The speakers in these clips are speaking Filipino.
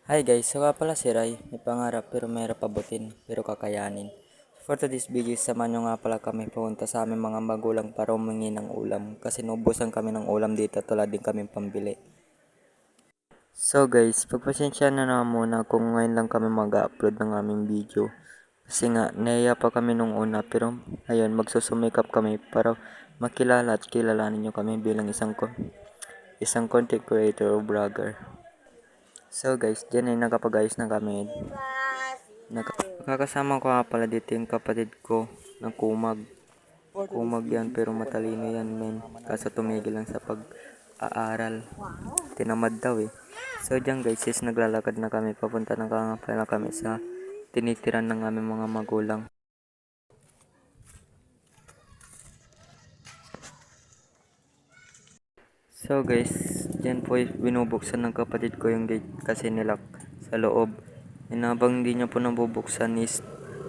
Hi guys, so nga pala si Rai, may pangarap pero mahirap abutin, pero kakayanin. For today's video, samahan nyo nga pala kami pumunta sa aming mga magulang para humingi ng ulam kasi naubusan kami ng ulam dito at wala din kami pambili. So guys, pagpasensya na na muna kung ngayon lang kami mag-upload ng aming video. Kasi nga, nahiya pa kami nung una pero ayun, magsusumikap kami para makilala at kilalanin nyo kami bilang isang content creator o vlogger. So guys, dyan ay nakapag-ayos na kami. Nakakasama ko nga pala dito yung kapatid ko ng kumag. Kumag yan pero matalino yan men. Kaso tumigil lang sa pag-aaral. Tinamad daw eh. So dyan guys is naglalakad na kami. Papunta na nga pala kami sa tinitiran ng aming mga magulang. So guys, dyan po binubuksan ng kapatid ko yung gate kasi nilak sa loob. Habang hindi niya po nabubuksan is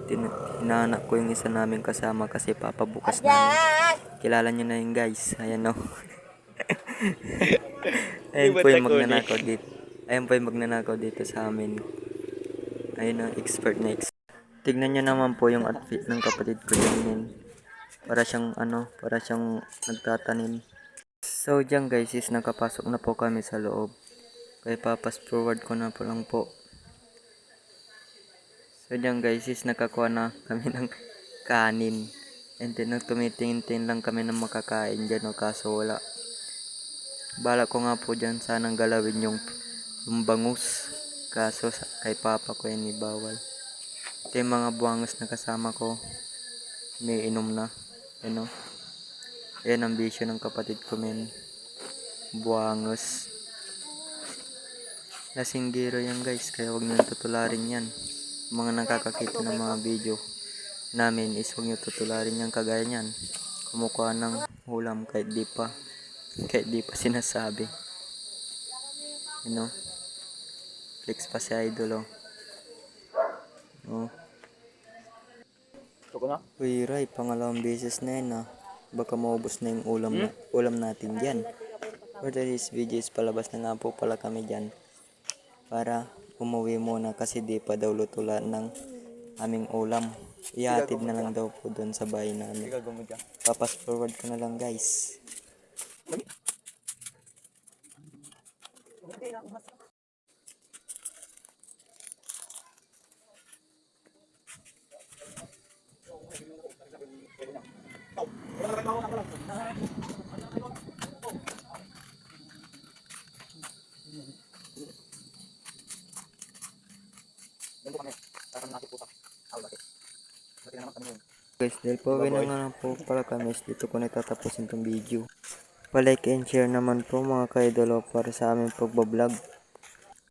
hinahanap ko yung isa namin kasama kasi papabukas namin. Kilala nyo na yun guys. Ayan o. Ayan po yung magnanakaw dito. Ayan po yung magnanakaw dito sa amin. Ayun ang expert na expert. Tignan nyo naman po yung outfit ng kapatid ko dyan. Para siyang nagtatanim. So dyan guys is nakapasok na po kami sa loob. Kaya papas forward ko na po lang po. So dyan guys is nakakuha na kami ng kanin. And then tumitingin lang kami ng makakain dyan o kaso wala. Bala ko nga po dyan sanang galawin yung bangus. Kaso kay papa ko yan ibawal. Ito yung mga buwangos na kasama ko. May inom na. Ano? Yan ang bisyo ng kapatid ko men. Buwangos. Lasinggero yan guys. Kaya huwag nyo tutularin yan. Mga nakakakita ng mga video namin is huwag nyo tutularin yan kagaya nyan. Kumukuha ng ulam kahit di pa sinasabi. You know? Flex pa si Idol oh. Uy Ray, pangalawang beses na yan Baka maubos na yung ulam natin dyan. For today's video is palabas na nga po pala kami dyan. Para umuwi muna kasi di pa daw lutulan ng aming ulam. Ihatid na lang daw po doon sa bahay namin. Papas forward ko na lang guys. Guys, dahil pauwi na nga po pala kami, dito ko natatapusin itong video. Pa-like and share naman po mga ka-idolo para sa aming pagbablog.